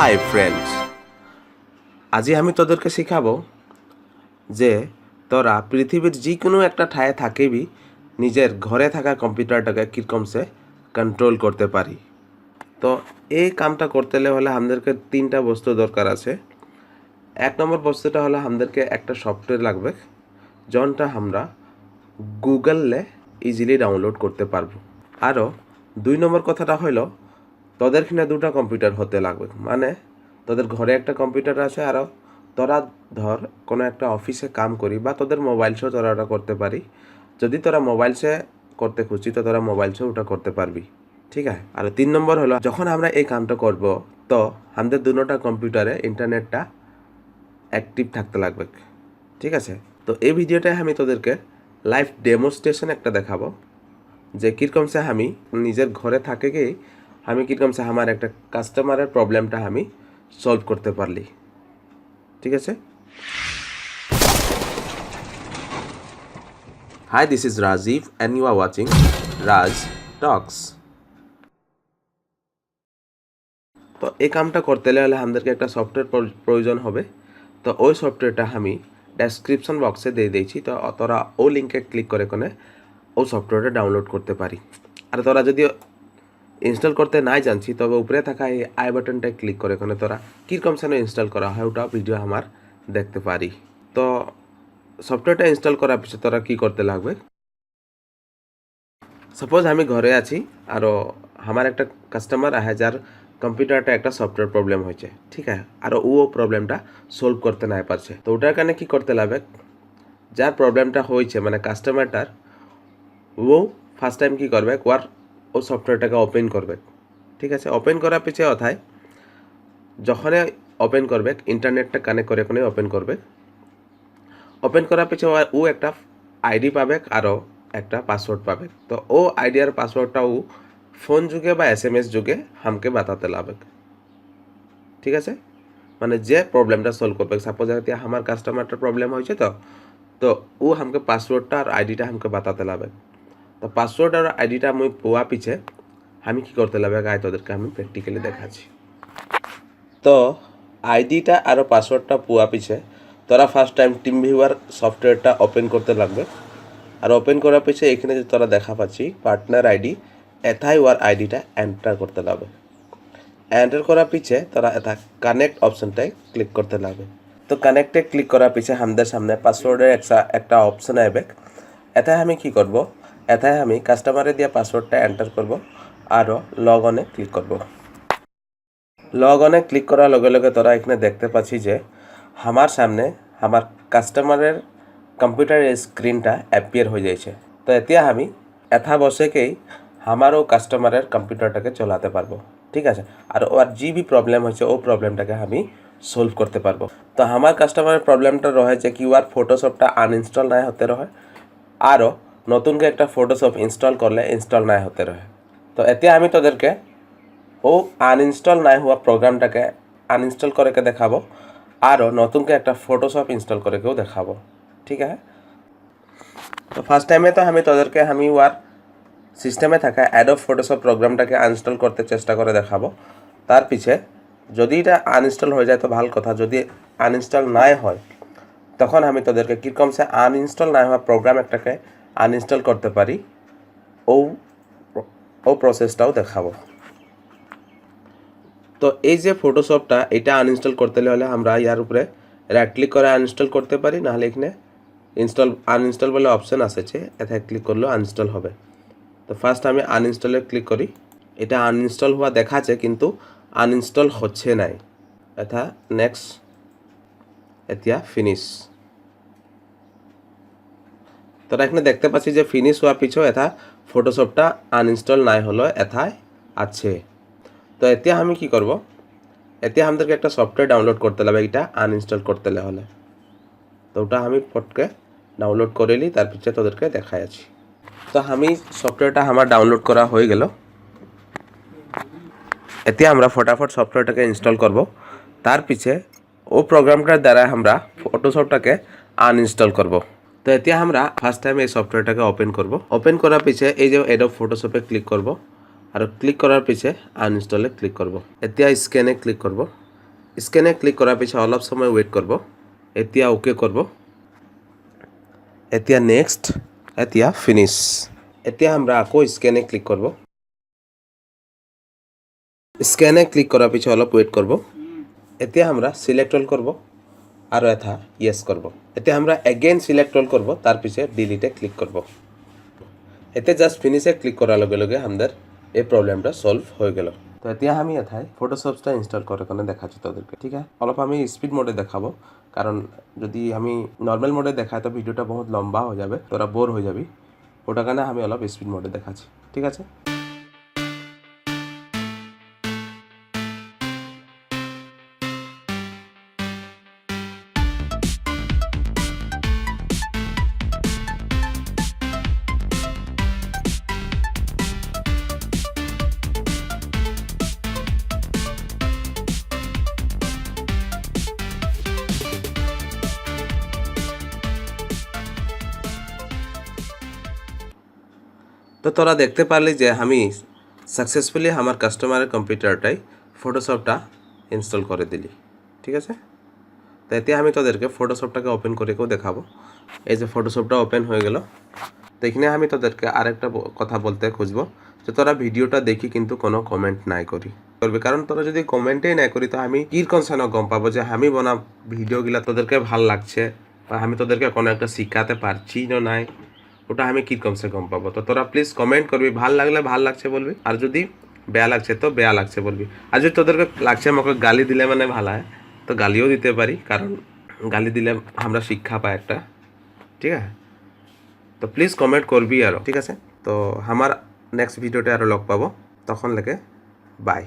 Hi friends, আজি আমি তোদেরকে শিখাবো যে তোরা পৃথিবীর যিকোনো একটা ঠায়ে থাকিবি নিজের ঘরে থাকা কম্পিউটারটাকে কীরকমসে কন্ট্রোল করতে পারি। তো এই কামটা করতে হলে আমাদেরকে তিনটা বস্তু দরকার আছে। এক নম্বর বস্তুটা হলো আমাদেরকে একটা সফটওয়্যার লাগবে, যনটা আমরা গুগলে ইজিলি ডাউনলোড করতে পারবো। আরও দুই নম্বর কথাটা হলো তোদের কিনা দুটা কম্পিউটার হতে লাগবে, মানে তোদের ঘরে একটা কম্পিউটার আছে, আরও তোরা ধর কোনো একটা অফিসে কাম করি বা তোদের মোবাইলসেও তোরা ওটা করতে পারি। যদি তোরা মোবাইলসে করতে খুঁজি তো তোরা মোবাইলসেও ওটা করতে পারবি, ঠিক আছে। আর তিন নম্বর হলো যখন আমরা এই কামটা করব তো আমাদের দুটোটা কম্পিউটারে ইন্টারনেটটা অ্যাক্টিভ থাকতে লাগবে, ঠিক আছে। তো এই ভিডিওটায় আমি তোদেরকে লাইভ ডেমোস্ট্রেশন একটা দেখাবো যে কীরকমসে আমি নিজের ঘরে থাকে গিয়ে আমি কীরকমসে আমার একটা কাস্টমারের প্রবলেমটা আমি সলভ করতে পারলি, ঠিক আছে। Hi, this is Rajiv and you are watching Raj Talks. তো এই কামটা করতে হলে আমাদেরকে একটা সফটওয়্যার প্রয়োজন হবে। তো ওই সফটওয়্যারটা আমি ডেসক্রিপশন বক্সে দিয়ে দিয়েছি, তো তোরা ও লিঙ্কে ক্লিক করে কোনে ও সফটওয়্যারটা ডাউনলোড করতে পারি। আর তোরা যদি ইনস্টল করতে নাই জানছি তবে উপরে থাকা এই আই বাটনটায় ক্লিক করে কোনে তোরা কীরকম যেন ইনস্টল করা হয় ওটা ভিডিও আমার দেখতে পারি। তো সফটওয়্যারটা ইনস্টল করার পিছনে তোরা কী করতে লাগবে, সাপোজ আমি ঘরে আছি আরও আমার একটা কাস্টমার আহে যার কম্পিউটারটা একটা সফটওয়্যার প্রবলেম হয়েছে, ঠিক আছে। আর ও প্রবলেমটা সলভ করতে না পারছে, তো ওটার কারণে কী করতে লাগবে, যার প্রবলেমটা হয়েছে মানে কাস্টমারটার, ও ফার্স্ট টাইম কী করবে ও সফটওয়্যারটাকে ওপেন করবে, ঠিক আছে। ওপেন করার পিছিয়ে অথায় যখন ওপেন করবে ইন্টারনেটটা কানেক্ট করে কোনে ওপেন করবে। ওপেন করার পিছিয়ে ও একটা আইডি পাবে আরও একটা পাসওয়ার্ড পাবে। তো ও আইডি আর পাসওয়ার্ডটা ও ফোন যুগে বা SMS যুগে আমাকে বাতাতে লাগবে, ঠিক আছে। মানে যে প্রবলেমটা সলভ করবে, সাপোজ আমার কাস্টমারটার প্রবলেম হয়েছে তো ও আমাকে পাসওয়ার্ডটা আর আইডিটা আমাকে বাতাতে লাগবে। তো পাসওয়ার্ড আর আইডিটা আমি পোয়া পিছে আমি কী করতে লাগবে গায়ে তোদেরকে আমি প্র্যাকটিক্যালি দেখাচ্ছি। তো আইডিটা আর পাসওয়ার্ডটা পোয়া পিছে তোরা ফার্স্ট টাইম টিম ভিউয়ার সফটওয়্যারটা ওপেন করতে লাগবে। আর ওপেন করার পিছে এখানে যে তোরা দেখা পাচ্ছি পার্টনার আইডি, এথাই ওয়ার আইডিটা এন্টার করতে লাগবে। এন্টার করার পিছে তোরা এথা কানেক্ট অপশনটায় ক্লিক করতে লাগবে। তো কানেক্টে ক্লিক করার পিছে আমাদের সামনে পাসওয়ার্ডের একটা অপশন আসবে। এথায় আমি কি করব, এথায় আমি কাস্টমারে দিয়ে পাসওয়ার্ডটা এন্টার করব আরও লগ অনে ক্লিক করব। লগ অনে ক্লিক করার লগে লগে তোরা এখানে দেখতে পাচ্ছি যে আমার সামনে আমার কাস্টমারের কম্পিউটারের স্ক্রিনটা অ্যাপিয়ার হয়ে যাইছে। তো এতিয়া আমি এথা বসেকেই আমারও কাস্টমারের কম্পিউটারটাকে চালাতে পারবো, ঠিক আছে। আর ওর যে প্রবলেম হয়েছে ও প্রবলেমটাকে আমি সলভ করতে পারবো। তো আমার কাস্টমারের প্রবলেমটা রহে যে কি ওর ফটোশপটা আনইনস্টল নাই হতে রহে, আরও নতুনকে একটা ফটোশপ ইনস্টল করলে ইনস্টল নাই হতে রহে। তো এতিয়া আমি তোদেরকে ও আনইনস্টল নাই হওয়া প্রোগ্রামটাকে আনইনস্টল করে দেখাবো, আরও নতুনকে একটা ফটোশপ ইনস্টল করেও দেখাবো, ঠিক আছে। তো ফার্স্ট টাইমে তো আমি তোদেরকে আমি ওয়ার সিস্টেমে থাকা অ্যাডোব ফটোশপ প্রোগ্রামটাকে আনইনস্টল করতে চেষ্টা করে দেখাবো। তার পিছে যদি এটা আনইনস্টল হয়ে যায় তো ভালো কথা, যদি আনইনস্টল নাই হয় তখন আমি তোদেরকে কীরকমসে আনইনস্টল না হওয়া প্রোগ্রাম একটাকে আনইনস্টল করতে পারি ও প্রসেসটাও দেখাবো। তো এই যে ফটোশপটা এটা আনইনস্টল করতে হলে আমরা ইয়ার উপরে রাইট ক্লিক করে আনইনস্টল করতে পারি, নাহলে এখানে আনইনস্টল বলে অপশন আসছে, এটায় ক্লিক করলেও আনইনস্টল হবে। তো ফার্স্ট আমি আনইনস্টলে ক্লিক করি। এটা আনইনস্টল হওয়া দেখাচ্ছে কিন্তু আনইনস্টল হচ্ছে নাই। এটা নেক্সট, এতিয়া ফিনিশ। তোরা এখানে দেখতে পাচ্ছি যে ফিনিশ হওয়ার পিছু এটা ফটোশপটা আনইনস্টল নাই হলো এথায় আছে। তো এতিয়া আমি কি করব, এতিয়া আমাদেরকে একটা সফটওয়্যার ডাউনলোড করতে হবে এটা আনইনস্টল করতে হলে। তো ওটা আমি পটকে ডাউনলোড করে নিই, তার পিছনে তোদেরকে দেখাই আছি। তো আমি সফটওয়্যারটা আমার ডাউনলোড করা হয়ে গেল। এতিয়া আমরা ফটাফট সফটওয়্যারটাকে ইনস্টল করব। তার পিছে ও প্রোগ্রামটার দ্বারা আমরা ফটোশপটাকে আনইনস্টল করব। তো এতিয়া আমরা ফার্স্ট টাইম এই সফটওয়্যারটাকে ওপেন করব। ওপেন করার পিছে এই যে অ্যাডোব ফটোশপে ক্লিক করব, আর ক্লিক করার পিছে আনইনস্টলে ক্লিক করব। এতিয়া স্ক্যানে ক্লিক করব। স্কেনে ক্লিক কৰাৰ পিছত অলপ সময় ৱেইট কৰিব এতিয়া ওকে কৰিব এতিয়া নেক্সট এতিয়া ফিনিশ এতিয়া আমরা আকৌ স্কেনে ক্লিক করব স্কেনে ক্লিক করার পিছনে অলপ ওয়েট করব এতিয়া আমরা সিলেক্ট অল করব আর এটা ইয়েস করব এতিয়া আমরা এগেইন সিলেক্ট অল করব তার পিছে ডিলিটে ক্লিক করব এতিয়া জাস্ট ফিনিশে ক্লিক করার লগে লগে আমাদের এই প্রবলেমটা সলভ হয়ে গেল তো এতিয়া আমি এথায় ফটোশপটা ইনস্টল করে কোনে দেখাচ্ছি তোদেরকে ঠিক আছে অলপ আমি স্পিড মোডে দেখাবো কারণ যদি আমি নর্মাল মোডে দেখাই তো ভিডিওটা বহুত লম্বা হয়ে যাবে তোরা বোর হয়ে যাবি ওটা কারণে আমি অলপ স্পিড মোডে দেখাচ্ছি ঠিক আছে তো তোরা দেখতে পারলি যে আমি সাকসেসফুলি আমার কাস্টমারের কম্পিউটারটাই ফটোশপটা ইনস্টল করে দিলি ঠিক আছে তো এতিয়া আমি তোদেরকে ফটোশপটাকে ওপেন করেও দেখাবো এই যে ফটোশপটা ওপেন হয়ে গেল তো এখানে আমি তোদেরকে আরেকটা কথা বলতে খুঁজবো যে তোরা ভিডিওটা দেখি কিন্তু কোনো কমেন্ট নাই করবি কারণ তোরা যদি কমেন্টেই নাই করি তো আমি কিরকম সেন গম পাবো যে আমি বনা ভিডিওগুলা তোদেরকে ভাল লাগছে বা আমি তোদেরকে কোনো একটা শিখাতে পারছি না নাই ওটা আমি কিরকম সে গম পাবো তো তোরা প্লিজ কমেন্ট করবি ভাল লাগলে ভাল লাগছে বলবি আর যদি বেয়া লাগছে তো বেয়া লাগছে বলবি আর যদি তোদেরকে লাগছে আমাকে গালি দিলে মানে ভালো হয় তো গালিও দিতে পারি কারণ গালি দিলে আমরা শিক্ষা পাই একটা ঠিক আছে তো প্লিজ কমেন্ট করবি আর ঠিক আছে তো আমার নেক্সট ভিডিওতে আরো লগ পাবো তখন লেগে বাই